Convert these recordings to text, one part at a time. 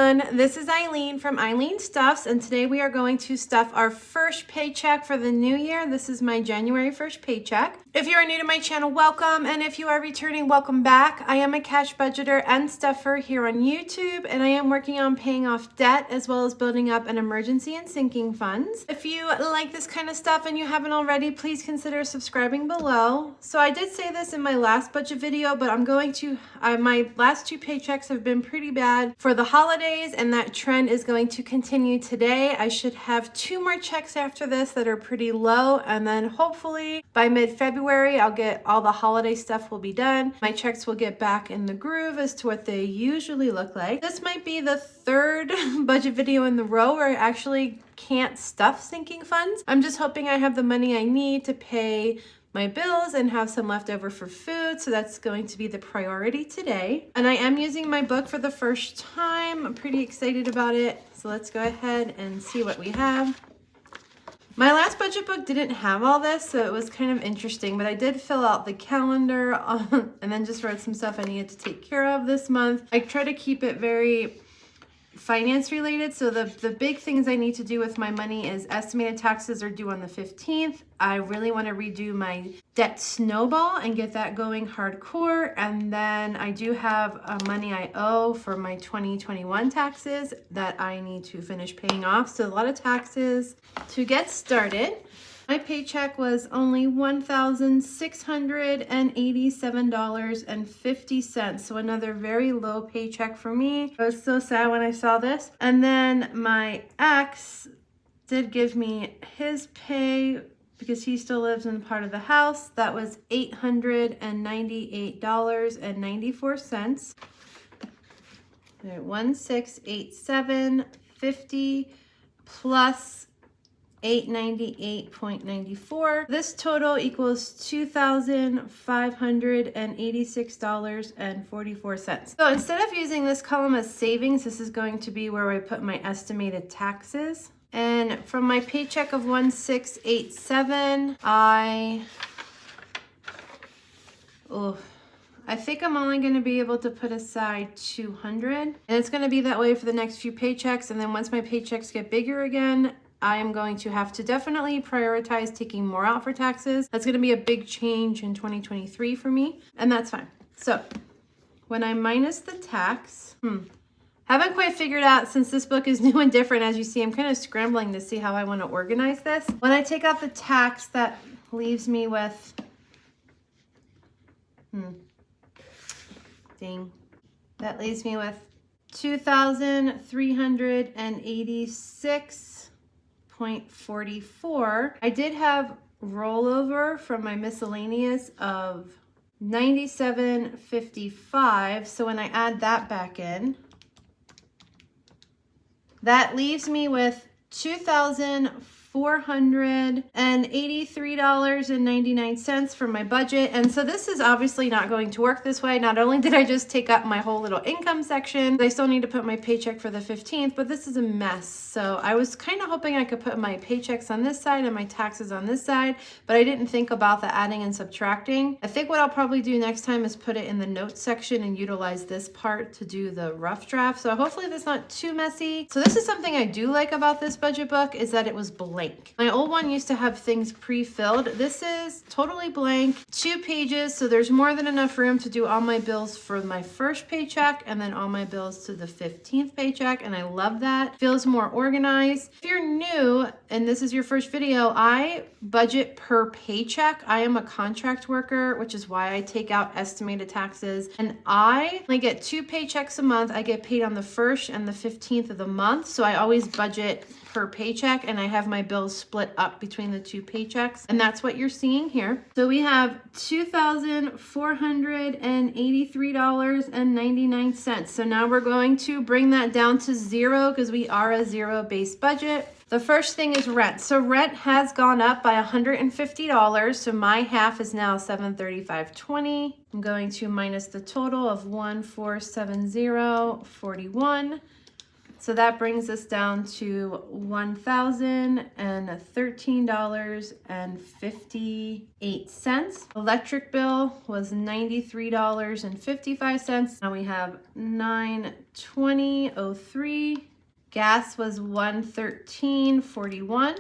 everyone, this is Eileen from Eileen Stuffs, and today we are going to stuff our first paycheck for the new year. This is my January 1st paycheck. If you are new to my channel, welcome, and if you are returning, welcome back. I am a cash budgeter and stuffer here on YouTube, and I am working on paying off debt as well as building up an emergency and sinking funds. If you like this kind of stuff and you haven't already, please consider subscribing below. So I did say this in my last budget video, but I'm going to, my last two paychecks have been pretty bad for the holidays, and that trend is going to continue today. I should have 2 more checks after this that are pretty low, and then hopefully by mid-February I'll get all the holiday stuff will be done. My checks will get back in the groove as to what they usually look like. This might be the 3rd budget video in the row where I actually can't stuff sinking funds. I'm just hoping I have the money I need to pay my bills and have some left over for food, so that's going to be the priority today. And I am using my book for the first time. I'm pretty excited about it, so let's go ahead and see what we have. My last budget book didn't have all this, so it was kind of interesting, but I did fill out the calendar and then just wrote some stuff I needed to take care of this month. I try to keep it very finance related, so the big things I need to do with my money is estimated taxes are due on the 15th. I really want to redo my debt snowball and get that going hardcore, and then I do have money I owe for my 2021 taxes that I need to finish paying off, so a lot of taxes. To get started, my paycheck was only $1,687.50, so another very low paycheck for me. I was so sad when I saw this. And then my ex did give me his pay because he still lives in part of the house. That was $898.94. 1,687.50 plus 898.94. This total equals $2,586.44. So instead of using this column as savings, this is going to be where I put my estimated taxes. And from my paycheck of 1,687, I think I'm only going to be able to put aside 200, and it's going to be that way for the next few paychecks. And then once my paychecks get bigger again, I am going to have to definitely prioritize taking more out for taxes. That's going to be a big change in 2023 for me, and that's fine. So when I minus the tax, haven't quite figured out, since this book is new and different, as you see, I'm kind of scrambling to see how I want to organize this. When I take out the tax, that leaves me with, that leaves me with $2,386.44. I did have rollover from my miscellaneous of $97.55, so when I add that back in, that leaves me with $2,483.99 for my budget. And so this is obviously not going to work this way. Not only did I just take up my whole little income section, I still need to put my paycheck for the 15th, but this is a mess. So I was kind of hoping I could put my paychecks on this side and my taxes on this side, but I didn't think about the adding and subtracting. I think what I'll probably do next time is put it in the notes section and utilize this part to do the rough draft. So hopefully that's not too messy. So this is something I do like about this budget book, is that it was blank. My old one used to have things pre-filled. This is totally blank, 2 pages, so there's more than enough room to do all my bills for my first paycheck and then all my bills to the 15th paycheck, and I love that. Feels more organized. If you're new and this is your first video, I budget per paycheck. I am a contract worker, which is why I take out estimated taxes, and I only get 2 paychecks a month. I get paid on the 1st and the 15th of the month, so I always budget per paycheck, and I have my bills split up between the 2 paychecks, and that's what you're seeing here. So we have $2,483.99. So now we're going to bring that down to 0 because we are a 0-based budget. The first thing is rent. So rent has gone up by $150. So my half is now $735.20. I'm going to minus the total of $1,470.41. So that brings us down to $1,013.58. Electric bill was $93.55. Now we have $920.03. Gas was $113.41.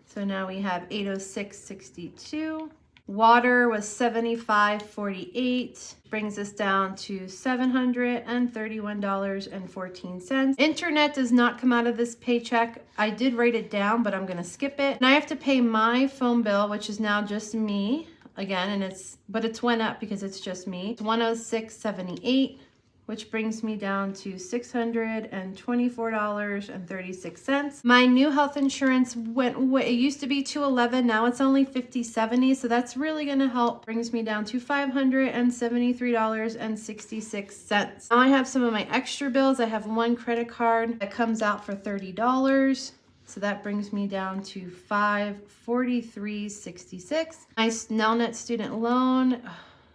So now we have $806.62. Water was $75.48, brings us down to $731.14. Internet does not come out of this paycheck. I did write it down, but I'm gonna skip it. And I have to pay my phone bill, which is now just me again, and it's went up because it's just me. It's $106.78, which brings me down to $624.36. My new health insurance it used to be $211, now it's only $50.70, so that's really gonna help. Brings me down to $573.66. Now I have some of my extra bills. I have one credit card that comes out for $30. So that brings me down to $543.66. My Nelnet student loan,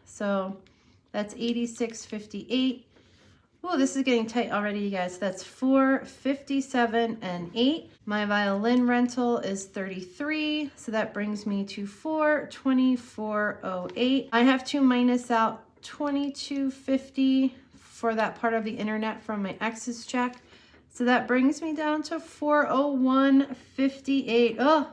so that's $86.58. Oh, this is getting tight already, you guys. That's $457.08. My violin rental is $33, so that brings me to $424.08. I have to minus out $22.50 for that part of the internet from my ex's check, so that brings me down to $401.58. Oh,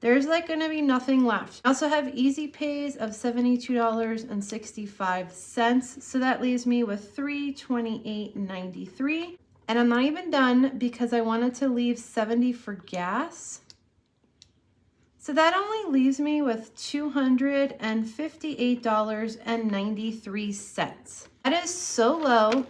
there's like gonna be nothing left. I also have easy pays of $72.65. So that leaves me with $328.93. And I'm not even done because I wanted to leave $70 for gas. So that only leaves me with $258.93. That is so low,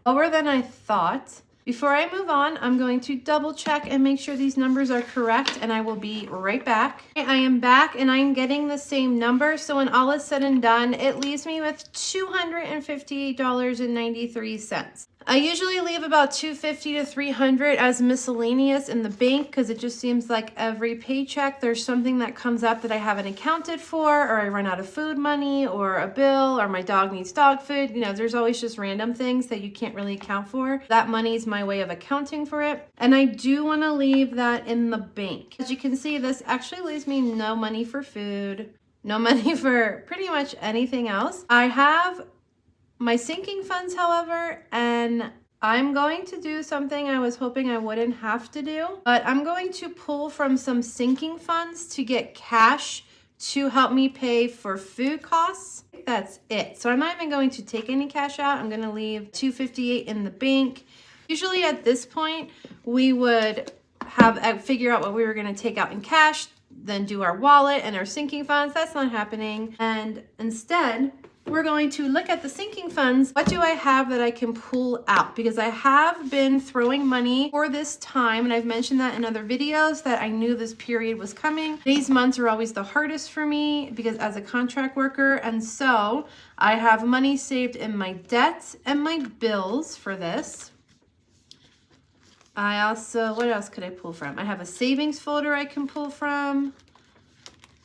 lower than I thought. Before I move on, I'm going to double check and make sure these numbers are correct, and I will be right back. I am back and I'm getting the same number. So when all is said and done, it leaves me with $258.93. I usually leave about $250 to $300 as miscellaneous in the bank because it just seems like every paycheck there's something that comes up that I haven't accounted for, or I run out of food money, or a bill, or my dog needs dog food. You know, there's always just random things that you can't really account for. That money is my way of accounting for it. And I do want to leave that in the bank. As you can see, this actually leaves me no money for food, no money for pretty much anything else. I have my sinking funds, however, and I'm going to do something I was hoping I wouldn't have to do, but I'm going to pull from some sinking funds to get cash to help me pay for food costs. That's it. So I'm not even going to take any cash out. I'm going to leave $258 in the bank. Usually at this point, we would figure out what we were going to take out in cash, then do our wallet and our sinking funds. That's not happening. And instead, we're going to look at the sinking funds. What do I have that I can pull out? Because I have been throwing money for this time, and I've mentioned that in other videos that I knew this period was coming. These months are always the hardest for me because as a contract worker, and so I have money saved in my debts and my bills for this. I also, what else could I pull from? I have a savings folder I can pull from.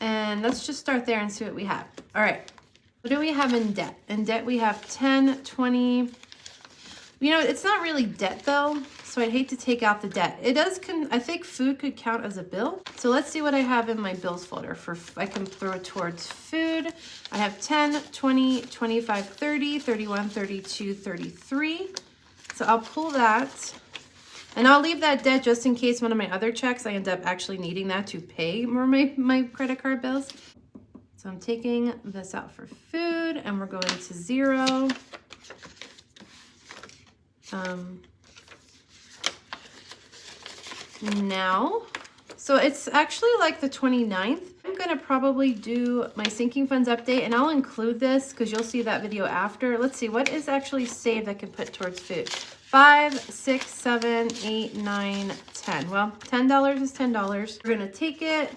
And let's just start there and see what we have. All right. What do we have in debt? In debt, we have 10, 20. You know, it's not really debt though, so I'd hate to take out the debt. It does, I think food could count as a bill. So let's see what I have in my bills folder I can throw it towards food. I have 10, 20, 25, 30, 31, 32, 33. So I'll pull that. And I'll leave that debt just in case one of my other checks, I end up actually needing that to pay more my credit card bills. So I'm taking this out for food and we're going to zero. Now, so it's actually like the 29th. I'm gonna probably do my sinking funds update and I'll include this because you'll see that video after. Let's see, what is actually saved I can put towards food? 5, 6, 7, 8, 9, 10. Well, $10 is $10. We're gonna take it.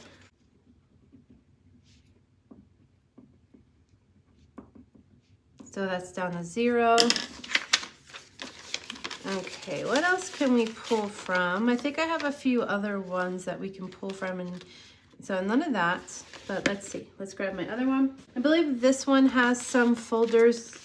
So that's down to zero. Okay, what else can we pull from? I think I have a few other ones that we can pull from, and so none of that, but let's see. Let's grab my other one. I believe this one has some folders.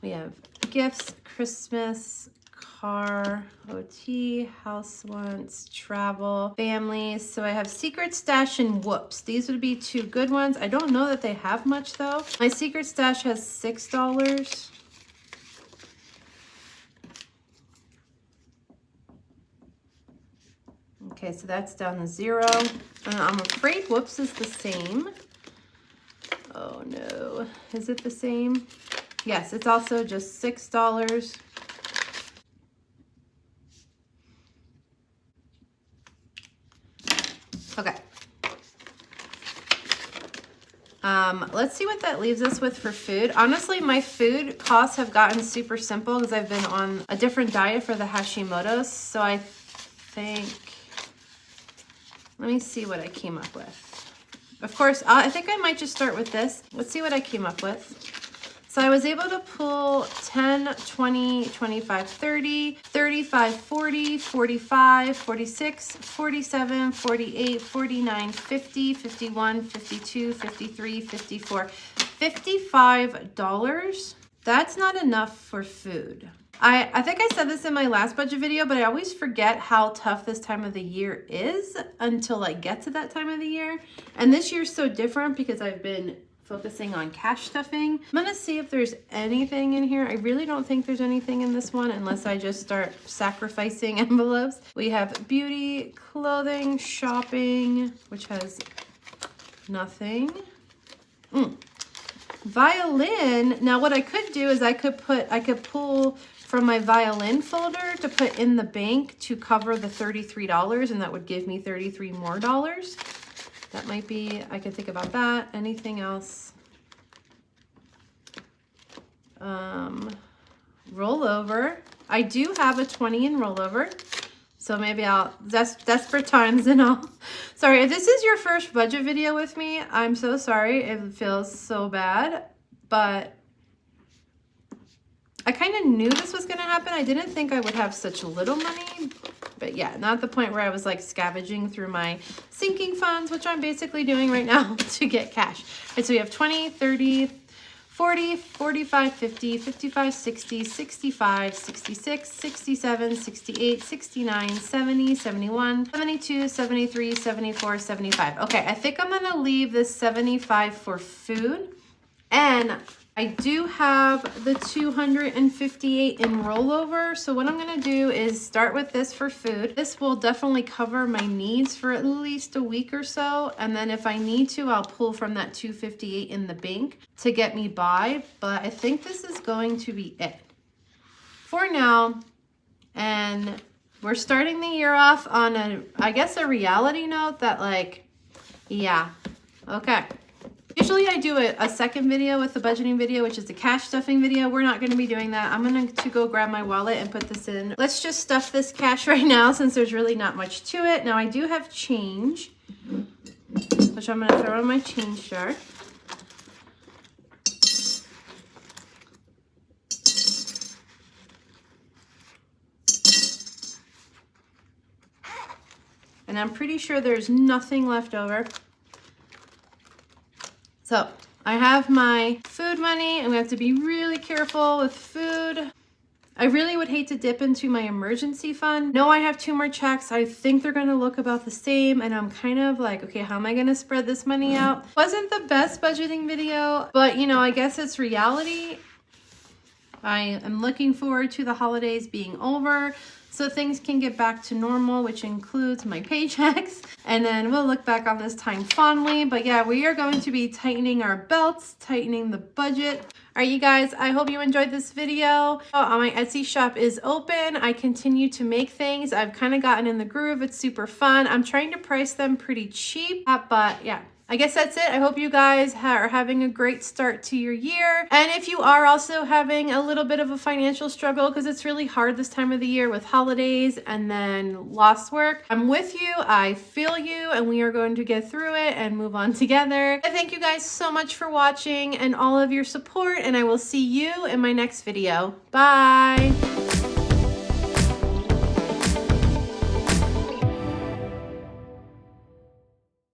We have gifts, Christmas, car, OT, house wants, travel, families. So I have Secret Stash and Whoops. These would be two good ones. I don't know that they have much though. My Secret Stash has $6. Okay, so that's down to 0. And I'm afraid Whoops is the same. Oh no, is it the same? Yes, it's also just $6. Okay. Let's see what that leaves us with for food. Honestly, my food costs have gotten super simple because I've been on a different diet for the Hashimoto's. So I think, let me see what I came up with. Of course, I think I might just start with this. Let's see what I came up with. So I was able to pull 10, 20, 25, 30, 35, 40, 45, 46, 47, 48, 49, 50, 51, 52, 53, 54, $55. That's not enough for food. I think I said this in my last budget video, but I always forget how tough this time of the year is until I get to that time of the year. And this year's so different because I've been focusing on cash stuffing. I'm gonna see if there's anything in here. I really don't think there's anything in this one unless I just start sacrificing envelopes. We have beauty, clothing, shopping, which has nothing. Violin. Now what I could do is I could pull from my violin folder to put in the bank to cover the $33, and that would give me $33 more. That might be, I could think about that. Anything else? Rollover. I do have a 20 in rollover. So maybe I'll, desperate times and all. Sorry, if this is your first budget video with me, I'm so sorry. It feels so bad, but I kind of knew this was going to happen. I didn't think I would have such little money, but yeah, not the point where I was like scavenging through my sinking funds, which I'm basically doing right now to get cash. Right, so we have 20, 30, 40, 45, 50, 55, 60, 65, 66, 67, 68, 69, 70, 71, 72, 73, 74, 75. Okay, I think I'm going to leave this 75 for food. And I do have the 258 in rollover. So what I'm going to do is start with this for food. This will definitely cover my needs for at least a week or so. And then if I need to, I'll pull from that 258 in the bank to get me by. But I think this is going to be it for now. And we're starting the year off on I guess a reality note that like, yeah, okay. Usually I do a second video with the budgeting video, which is the cash stuffing video. We're not going to be doing that. I'm going to go grab my wallet and put this in. Let's just stuff this cash right now since there's really not much to it. Now I do have change, which I'm going to throw in my change jar. And I'm pretty sure there's nothing left over. So I have my food money, and we have to be really careful with food. I really would hate to dip into my emergency fund. No, I have 2 more checks. I think they're going to look about the same, and I'm kind of like, okay, how am I going to spread this money out? Wasn't the best budgeting video, but you know, I guess it's reality. I am looking forward to the holidays being over so things can get back to normal, which includes my paychecks. And then we'll look back on this time fondly. But yeah, we are going to be tightening our belts, tightening the budget. All right, you guys, I hope you enjoyed this video. My Etsy shop is open. I continue to make things. I've kind of gotten in the groove. It's super fun. I'm trying to price them pretty cheap, but yeah. I guess that's it. I hope you guys are having a great start to your year. And if you are also having a little bit of a financial struggle, because it's really hard this time of the year with holidays and then lost work, I'm with you. I feel you, and we are going to get through it and move on together. I thank you guys so much for watching and all of your support, and I will see you in my next video. Bye.